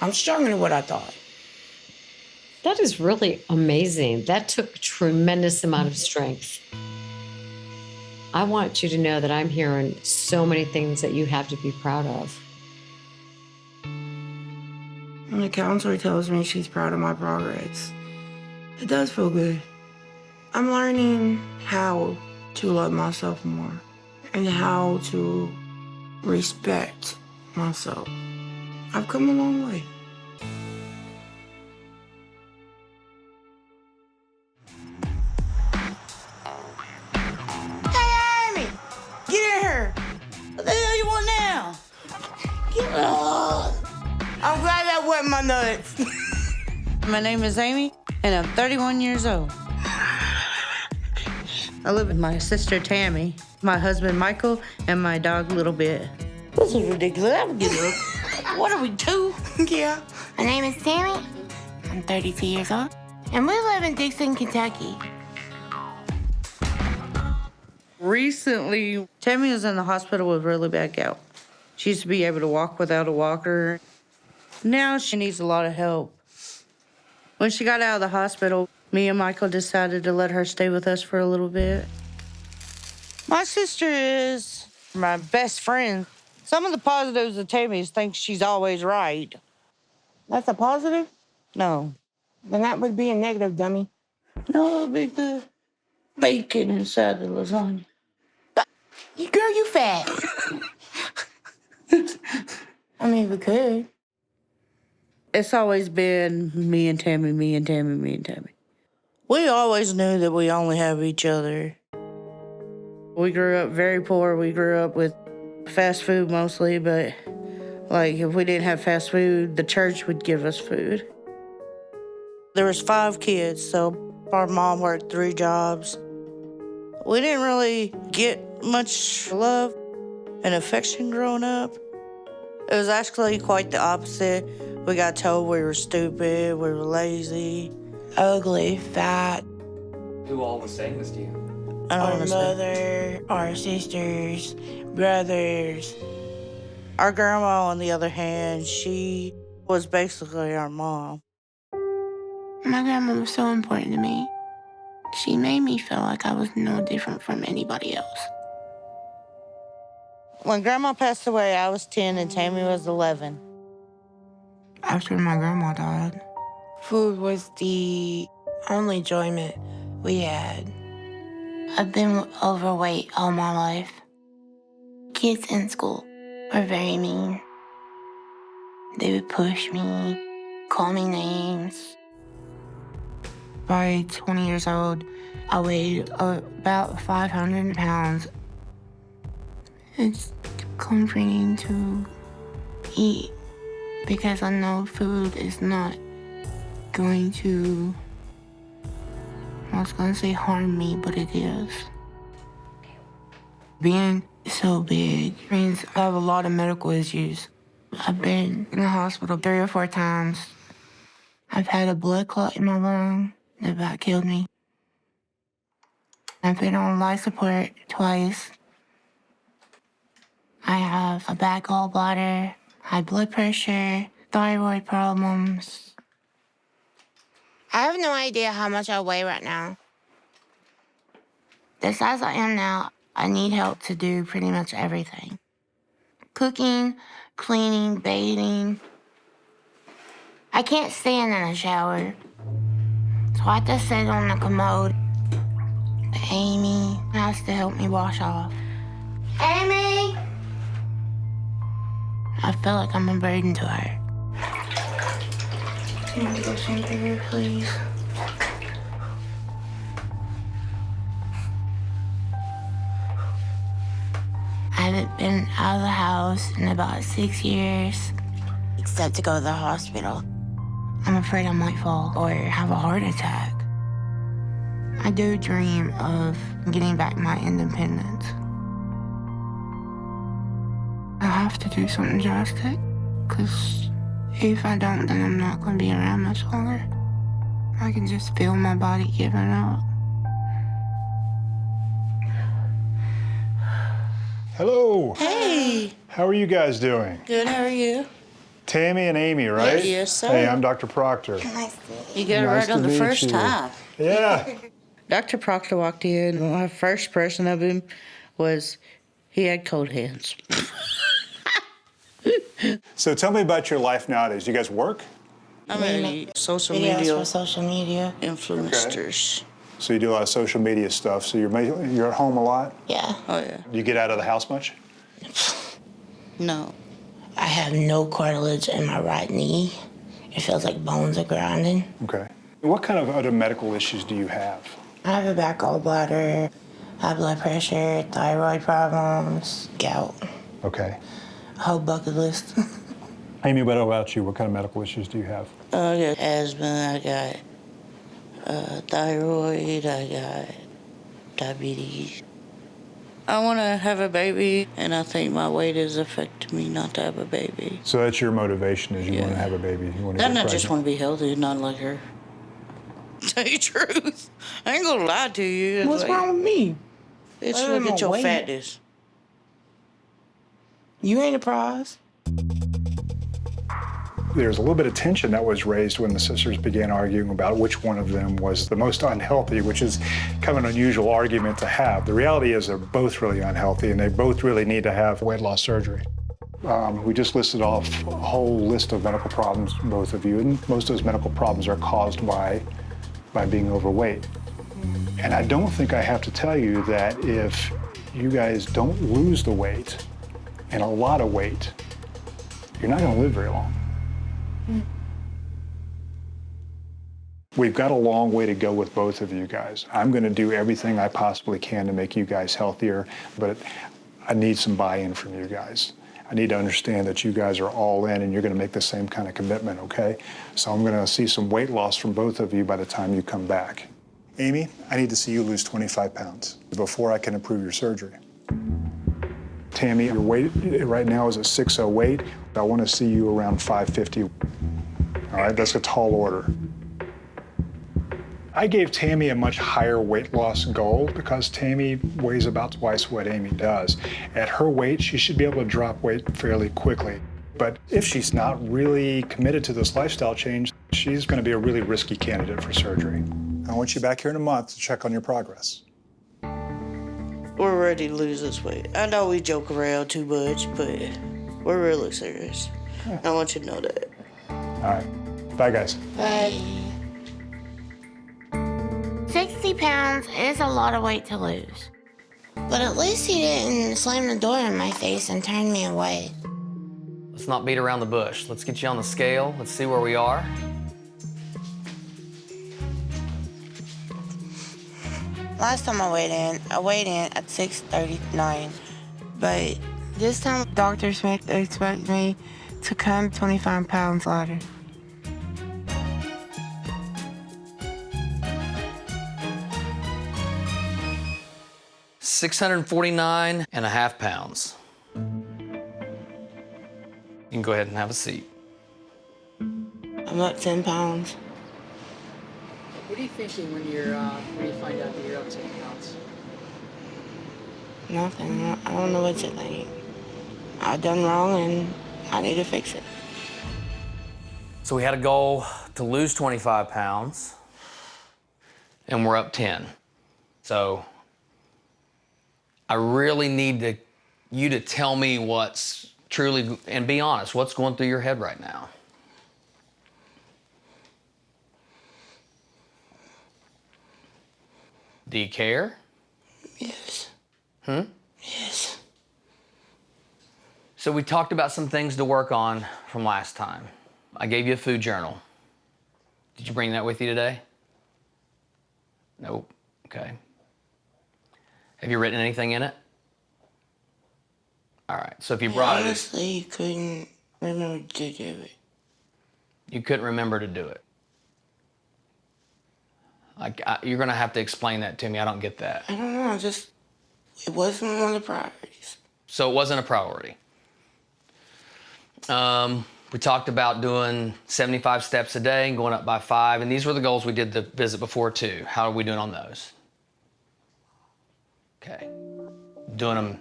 I'm stronger than what I thought. That is really amazing. That took a tremendous amount of strength. I want you to know that I'm hearing so many things that you have to be proud of. When the counselor tells me she's proud of my progress, it does feel good. I'm learning how to love myself more and how to respect myself. I've come a long way. Hey, Amy! Get in here! What the hell you want now? Get up! I'm glad that wet my nuts. My name is Amy, and I'm 31 years old. I live with my sister Tammy, my husband Michael, and my dog Little Bit. This is ridiculous. I'm getting up. What are we, 2? Yeah. My name is Tammy. I'm 32 years old, and we live in Dixon, Kentucky. Recently, Tammy was in the hospital with really bad gout. She used to be able to walk without a walker. Now she needs a lot of help. When she got out of the hospital, me and Michael decided to let her stay with us for a little bit. My sister is my best friend. Some of the positives of Tammy is think she's always right. That's a positive? No. Then that would be a negative, dummy. No, it'd be the bacon inside the lasagna. Girl, you fat. I mean, we could. It's always been me and Tammy, me and Tammy, me and Tammy. We always knew that we only have each other. We grew up very poor. We grew up with fast food mostly, but like if we didn't have fast food, the church would give us food. There was 5 kids, so our mom worked 3 jobs. We didn't really get much love and affection growing up. It was actually quite the opposite. We got told we were stupid, we were lazy, Ugly, fat. Who all was saying this to you? Our mother, our sisters, brothers. Our grandma, on the other hand, she was basically our mom. My grandma was so important to me. She made me feel like I was no different from anybody else. When Grandma passed away, I was 10 and Tammy was 11. After my grandma died, food was the only enjoyment we had. I've been overweight all my life. Kids in school were very mean. They would push me, call me names. By 20 years old, I weighed about 500 pounds. It's comforting to eat because I know food is not going to, I was going to say harm me, but it is. Being so big means I have a lot of medical issues. I've been In the hospital 3 or 4 times. I've had a blood clot in my lung that about killed me. I've been on life support twice. I have a bad gallbladder, high blood pressure, thyroid problems. I have no idea how much I weigh right now. The size I am now, I need help to do pretty much everything. Cooking, cleaning, bathing. I can't stand in a shower, so I have to sit on the commode. Amy has to help me wash off. Amy! I feel like I'm a burden to her. Can you go some bigger, please? I haven't been out of the house in about 6 years, except to go to the hospital. I'm afraid I might fall or have a heart attack. I do dream of getting back my independence. I have to do something drastic, because if I don't, then I'm not going to be around much longer. I can just feel my body giving up. Hello. Hey, How are you guys doing? good, how are you? Tammy and Amy, right? Yes, sir. Hey, I'm Dr. Proctor. Nice to meet you. You got it Nice right to on the meet first you. time. Yeah. Dr. Proctor walked in. My first impression of him was he had cold hands. So tell me about your life nowadays. You guys work? I mean, social Videos media for social media. influencers. So you do a lot of social media stuff. So you're at home a lot? Yeah. Oh, yeah. Do you get out of the house much? No. I have no cartilage in my right knee. It feels like bones are grinding. Okay. What kind of other medical issues do you have? I have a bad gallbladder, high blood pressure, thyroid problems, gout, Okay. a whole bucket list. Amy, what about you? What kind of medical issues do you have? I got asthma, I got thyroid, I got diabetes. I want to have a baby, and I think my weight has affected me not to have a baby. So that's your motivation is you want to Yeah. have a baby. You want to And get I just pregnant. want to be healthy, not like her. Tell you the truth. I ain't gonna lie to you. It's What's like, wrong with me? Bitch, Other look than at your my weight. fatness. You ain't a prize. There's a little bit of tension that was raised when the sisters began arguing about which one of them was the most unhealthy, which is kind of an unusual argument to have. The reality is they're both really unhealthy and they both really need to have weight loss surgery. We just listed off a whole list of medical problems, both of you, and most of those medical problems are caused by being overweight. And I don't think I have to tell you that if you guys don't lose the weight and a lot of weight, you're not gonna live very long. We've got a long way to go with both of you guys. I'm going to do everything I possibly can to make you guys healthier, but I need some buy-in from you guys. I need to understand that you guys are all in and you're going to make the same kind of commitment, okay? So I'm going to see some weight loss from both of you by the time you come back. Amy, I need to see you lose 25 pounds before I can approve your surgery. Tammy, your weight right now is at 608. I want to see you around 550. All right, that's a tall order. I gave Tammy a much higher weight loss goal because Tammy weighs about twice what Amy does. At her weight, she should be able to drop weight fairly quickly. But if she's not really committed to this lifestyle change, she's going to be a really risky candidate for surgery. I want you back here in a month to check on your progress. We're ready to lose this weight. I know we joke around too much, but we're really serious. I want you to know that. All right. Bye, guys. But 60 pounds is a lot of weight to lose. But at least he didn't slam the door in my face and turn me away. Let's not beat around the bush. Let's get you on the scale. Let's see where we are. Last time I weighed in at 639. But this time, Dr. Smith expects me to come 25 pounds lighter. $649.5 pounds. You can go ahead and have a seat. I'm up 10 pounds. What are you thinking when you find out that you're up 10 pounds? Nothing. I don't know what to think. I've done wrong and I need to fix it. So we had a goal to lose 25 pounds, and we're up 10. So I really need you to tell me what's truly, and be honest, what's going through your head right now. Do you care? Yes. Yes. So we talked about some things to work on from last time. I gave you a food journal. Did you bring that with you today? Nope. Okay. Have you written anything in it? All right. So if you brought it, Honestly, couldn't remember to do it. you couldn't remember to do it. You're gonna have to explain that to me. I don't get that. I don't know, it wasn't one of the priorities. So it wasn't a priority. We talked about doing 75 steps a day and going up by 5, and these were the goals we did the visit before too. How are we doing on those? Okay. Doing them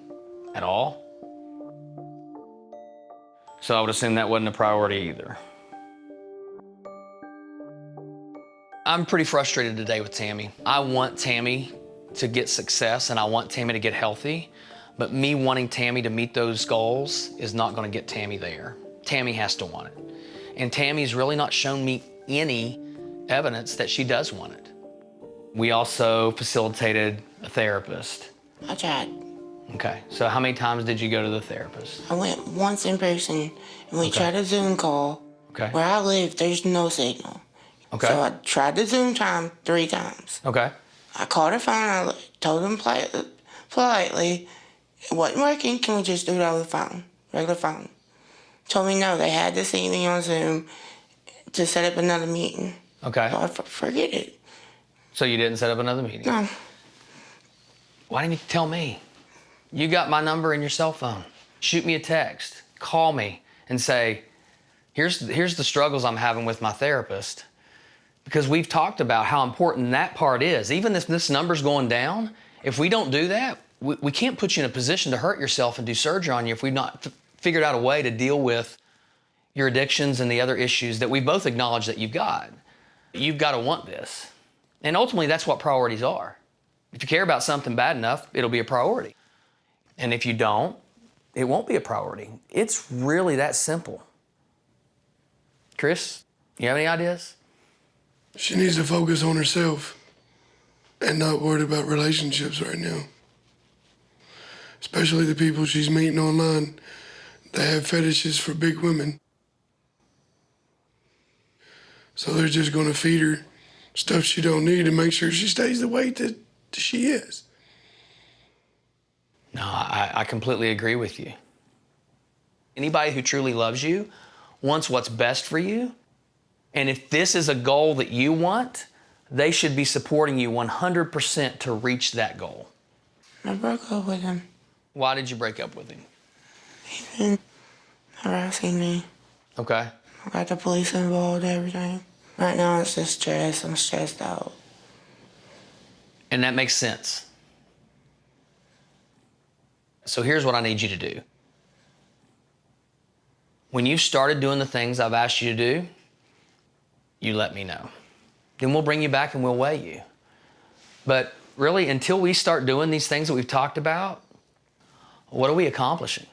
at all? So I would assume that wasn't a priority either. I'm pretty frustrated today with Tammy. I want Tammy to get success and I want Tammy to get healthy, but me wanting Tammy to meet those goals is not gonna get Tammy there. Tammy has to want it. And Tammy's really not shown me any evidence that she does want it. We also facilitated a therapist. I tried. Okay, so how many times did you go to the therapist? I went once in person, and we tried a Zoom call. Okay. Where I live, there's no signal. Okay. So I tried the Zoom time 3 times. Okay. I called her phone, I told them politely, it wasn't working, can we just do it over the phone, regular phone? Told me no, they had to see me on Zoom to set up another meeting. Okay. So I forget it. So you didn't set up another meeting? No. Why didn't you tell me? You got my number in your cell phone. Shoot me a text, call me and say, here's the struggles I'm having with my therapist. Because we've talked about how important that part is. Even if this number's going down, if we don't do that, we can't put you in a position to hurt yourself and do surgery on you if we've not figured out a way to deal with your addictions and the other issues that we both acknowledge that you've got. You've got to want this. And ultimately, that's what priorities are. If you care about something bad enough, it'll be a priority. And if you don't, it won't be a priority. It's really that simple. Chris, you have any ideas? She needs to focus on herself and not worried about relationships right now. Especially the people she's meeting online that have fetishes for big women. So they're just gonna feed her stuff she don't need and make sure she stays the weight that she is. No, I completely agree with you. Anybody who truly loves you wants what's best for you. And if this is a goal that you want, they should be supporting you 100% to reach that goal. I broke up with him. Why did you break up with him? He's been harassing me. Okay. I got the police involved and everything. Right now it's just stress. I'm stressed out. And that makes sense. So here's what I need you to do. When you've started doing the things I've asked you to do, you let me know. Then we'll bring you back and we'll weigh you. But really, until we start doing these things that we've talked about, what are we accomplishing?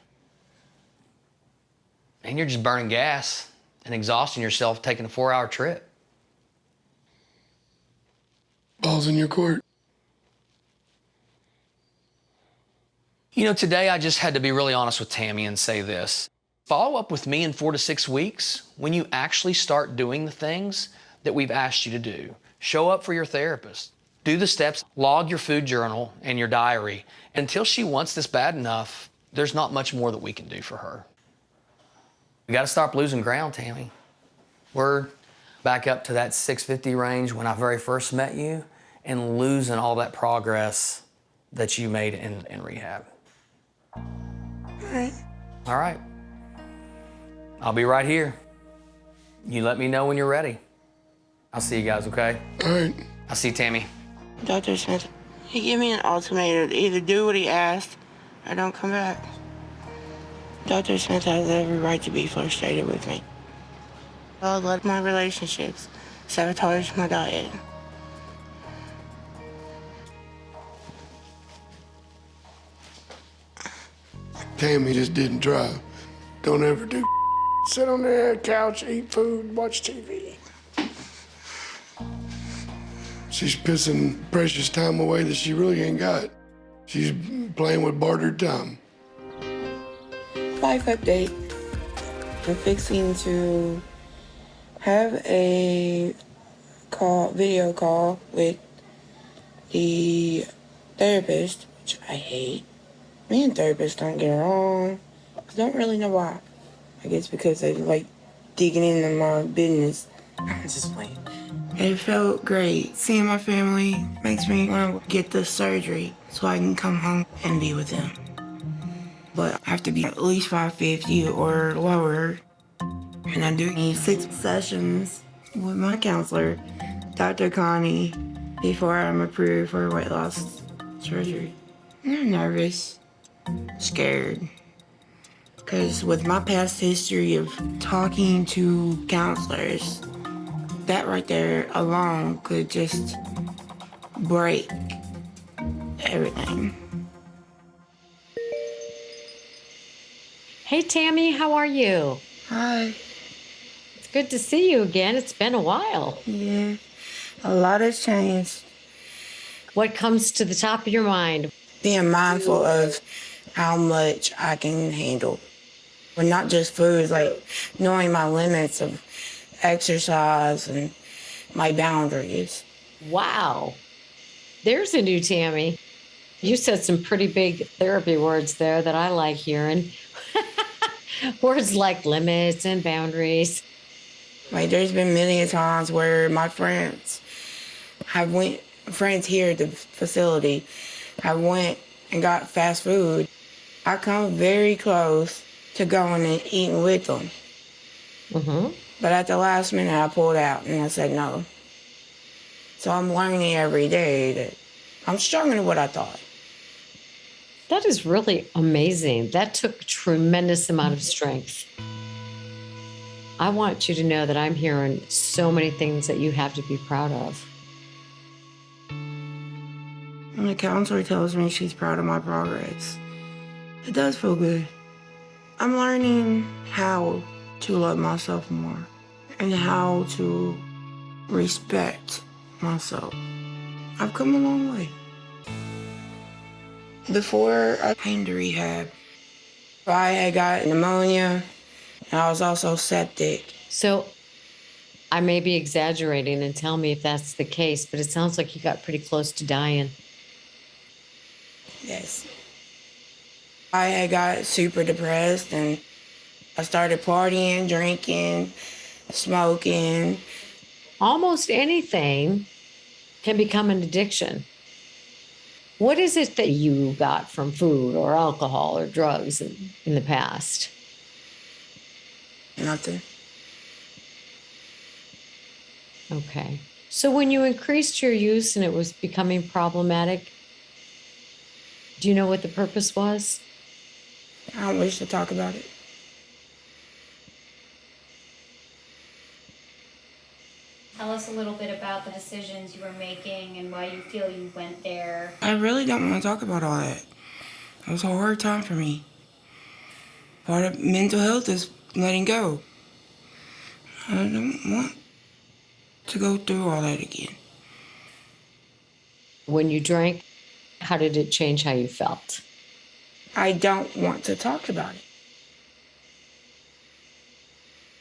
And you're just burning gas and exhausting yourself taking a 4-hour trip. Ball's in your court. You know, today I just had to be really honest with Tammy and say this. Follow up with me in 4 to 6 weeks when you actually start doing the things that we've asked you to do. Show up for your therapist. Do the steps, log your food journal and your diary. Until she wants this bad enough, there's not much more that we can do for her. We gotta stop losing ground, Tammy. We're back up to that 650 range when I very first met you and losing all that progress that you made in rehab. All right. All right. I'll be right here. You let me know when you're ready. I'll see you guys, okay? All right. I'll see you, Tammy. Dr. Smith, he gave me an ultimatum to either do what he asked or don't come back. Dr. Smith has every right to be frustrated with me. I love my relationships, sabotage my diet. Tammy just didn't drive. Don't ever do sit on the couch, eat food, watch TV. She's pissing precious time away that she really ain't got. She's playing with bartered time. Life update. I'm fixing to have a video call with the therapist, which I hate. Me and therapists don't get along. I don't really know why. I guess because they like digging into my business. I'm just playing. It felt great. Seeing my family makes me want to get the surgery so I can come home and be with them. But I have to be at least 550 or lower. And I do need 6 sessions with my counselor, Dr. Connie, before I'm approved for weight loss surgery. I'm nervous, scared. Because with my past history of talking to counselors, that right there alone could just break everything. Hey, Tammy, how are you? Hi. It's good to see you again. It's been a while. Yeah, a lot has changed. What comes to the top of your mind? Being mindful of how much I can handle. But not just food, like knowing my limits of exercise and my boundaries. Wow. There's a new Tammy. You said some pretty big therapy words there that I like hearing. Words like limits and boundaries. Like there's been many a times where my friends friends here at the facility have went and got fast food. I come very close to going and eating with them. Mm-hmm. But at the last minute I pulled out and I said no. So I'm learning every day that I'm stronger than what I thought. That is really amazing. That took a tremendous amount of strength. I want you to know that I'm hearing so many things that you have to be proud of. When the counselor tells me she's proud of my progress, it does feel good. I'm learning how to love myself more and how to respect myself. I've come a long way. Before I came to rehab, I had got pneumonia and I was also septic. So I may be exaggerating, and tell me if that's the case, but it sounds like you got pretty close to dying. Yes. I had got super depressed and I started partying, drinking, smoking. Almost anything can become an addiction. What is it that you got from food or alcohol or drugs in the past? Nothing. Okay. So when you increased your use and it was becoming problematic, do you know what the purpose was? I don't wish to talk about it. Tell us a little bit about the decisions you were making and why you feel you went there. I really don't want to talk about all that. It was a hard time for me. Part of mental health is letting go. I don't want to go through all that again. When you drank, how did it change how you felt? I don't want to talk about it.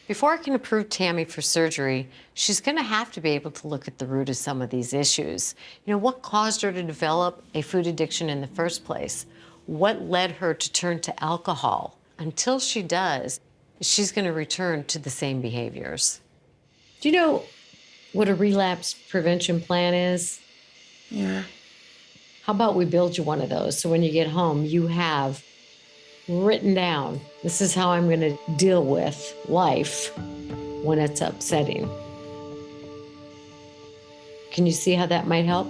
Before I can approve Tammy for surgery, she's going to have to be able to look at the root of some of these issues. You know, what caused her to develop a food addiction in the first place? What led her to turn to alcohol? Until she does, she's going to return to the same behaviors. Do you know what a relapse prevention plan is? Yeah. How about we build you one of those so when you get home, you have written down, this is how I'm going to deal with life when it's upsetting. Can you see how that might help?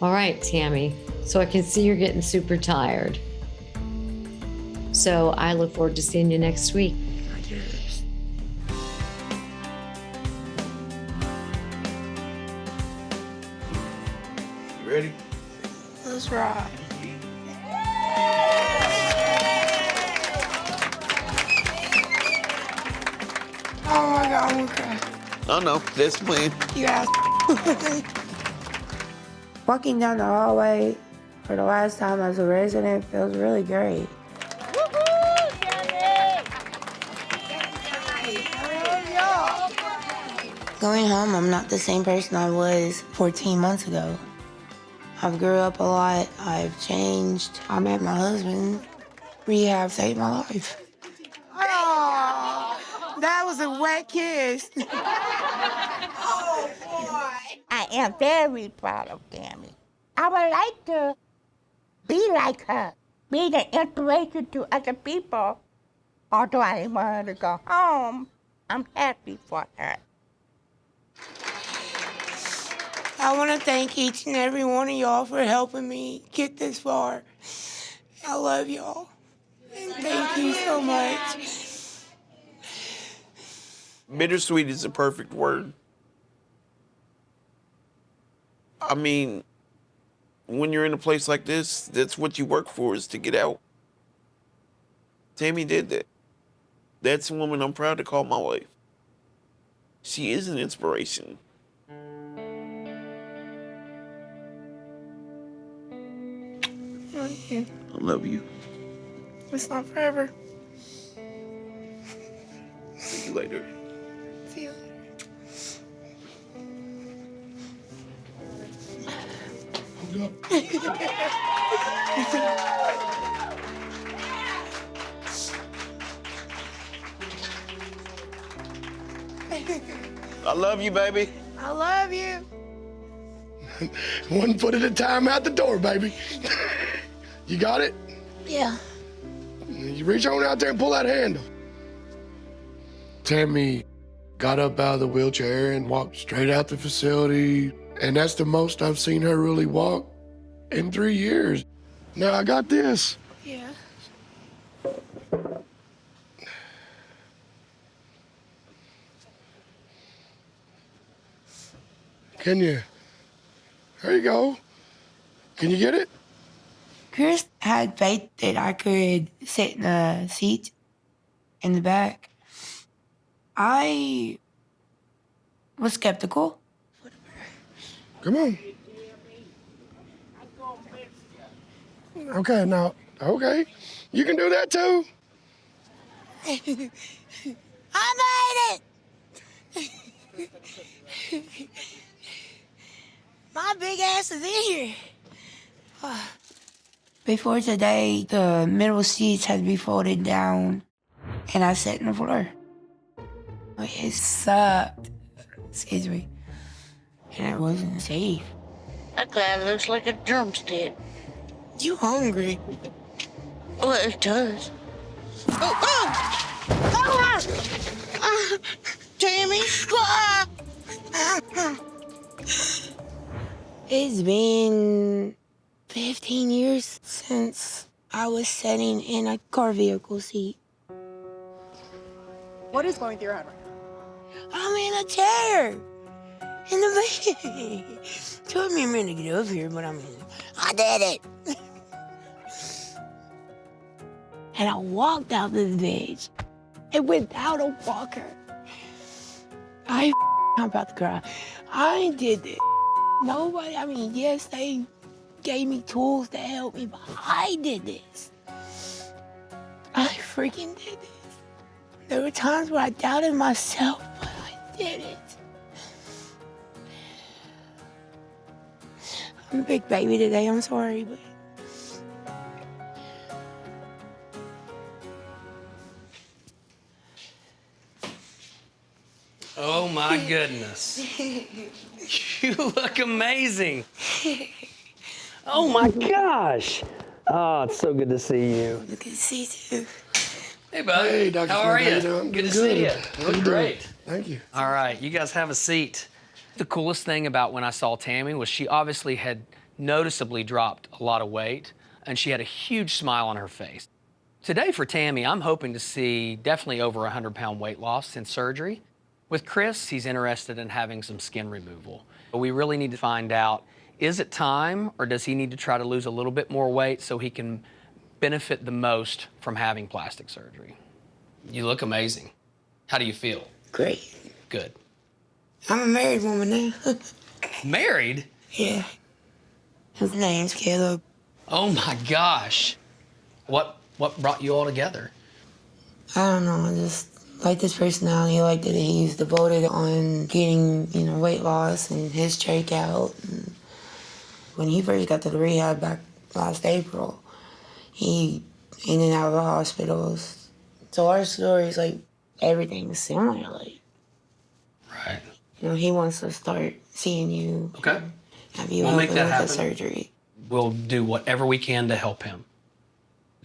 All right, Tammy. So I can see you're getting super tired. So I look forward to seeing you next week. Ready? Let's ride. Oh my God, I'm gonna cry. Oh no, that's playing. You ass. Walking down the hallway for the last time as a resident feels really great. Going home, I'm not the same person I was 14 months ago. I've grew up a lot. I've changed. I met my husband. Rehab saved my life. Oh, that was a wet kiss. Oh, boy. I am very proud of Tammy. I would like to be like her, be the inspiration to other people. Although I didn't want her to go home, I'm happy for her. I want to thank each and every one of y'all for helping me get this far. I love y'all. And thank you so much. Bittersweet is the perfect word. I mean, when you're in a place like this, that's what you work for, is to get out. Tammy did that. That's a woman I'm proud to call my wife. She is an inspiration. Thank you. I love you. It's not forever. See you later. See you I love you, baby. I love you. One foot at a time out the door, baby. You got it? Yeah. You reach on out there and pull that handle. Tammy got up out of the wheelchair and walked straight out the facility. And that's the most I've seen her really walk in 3 years. Now I got this. Yeah. Can you? There you go. Can you get it? Chris had faith that I could sit in the seat in the back. I was skeptical. Come on. Okay, now, okay. You can do that too. I made it! My big ass is in here. Before today, the middle seats had to be folded down, and I sat on the floor. It sucked. Excuse me. And it wasn't safe. That guy looks like a drumstick. You hungry? Well, it does. Tammy! It's been 15 years since I was sitting in a car vehicle seat. What is going through your head right now? I'm in a chair. In the bed. Took me a minute to get up here, but I did it. And I walked out this bitch. And without a walker. I'm about to cry. I did this. Nobody, yes, they gave me tools to help me, but I did this. I freaking did this. There were times where I doubted myself, but I did it. I'm a big baby today, I'm sorry, but... Oh my goodness. You look amazing. Oh my gosh. Oh, it's so good to see you. Good to see you too. Hey, bud. Hey, Dr. How Smith, are how you you? doing? Good to Good. see you. How You look you doing? great. Thank you. All right, you guys have a seat. The coolest thing about when I saw Tammy was she obviously had noticeably dropped a lot of weight, and she had a huge smile on her face. Today for Tammy, I'm hoping to see definitely over a 100-pound weight loss since surgery. With Chris, he's interested in having some skin removal. But we really need to find out, is it time, or does he need to try to lose a little bit more weight so he can benefit the most from having plastic surgery? You look amazing. How do you feel? Great. Good. I'm a married woman now. Married? Yeah. His name's Caleb. Oh my gosh. What brought you all together? I don't know, I just like his personality, like that he's devoted on getting, weight loss and his strikeout. And when he first got to the rehab back last April, he in and out of the hospitals. So our stories, like, everything's similar, like. Right. He wants to start seeing you. Okay. Have you We'll make that with happen. the surgery. We'll do whatever we can to help him.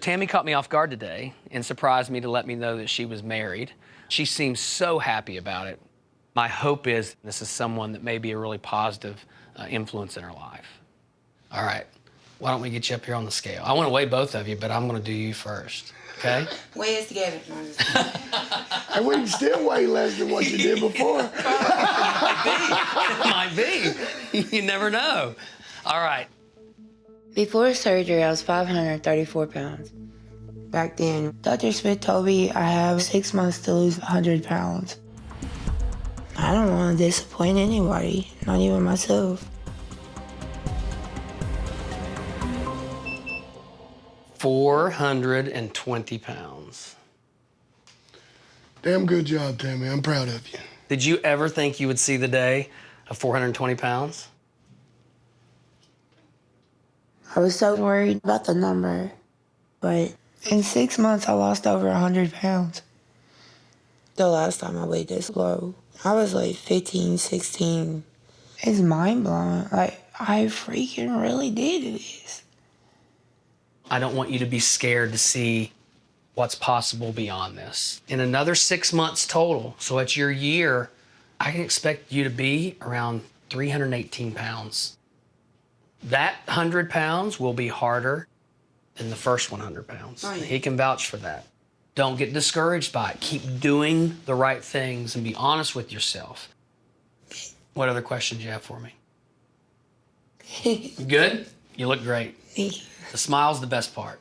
Tammy caught me off guard today and surprised me to let me know that she was married. She seems so happy about it. My hope is this is someone that may be a really positive influence in her life. All right, why don't we get you up here on the scale? I want to weigh both of you, but I'm going to do you first, okay? Weigh us together. And we can still weigh less than what you did before. Might be. You never know. All right. Before surgery, I was 534 pounds. Back then, Dr. Smith told me I have 6 months to lose 100 pounds. I don't want to disappoint anybody, not even myself. 420 pounds. Damn good job, Tammy. I'm proud of you. Did you ever think you would see the day of 420 pounds? I was so worried about the number, but in 6 months, I lost over 100 pounds. The last time I weighed this low, I was like 15, 16. It's mind-blowing. Like, I freaking really did this. I don't want you to be scared to see what's possible beyond this. In another 6 months total, so it's your year, I can expect you to be around 318 pounds. That 100 pounds will be harder than the first 100 pounds. Oh, yeah. He can vouch for that. Don't get discouraged by it. Keep doing the right things and be honest with yourself. What other questions you have for me? You good? You look great. Thank you. The smile's the best part.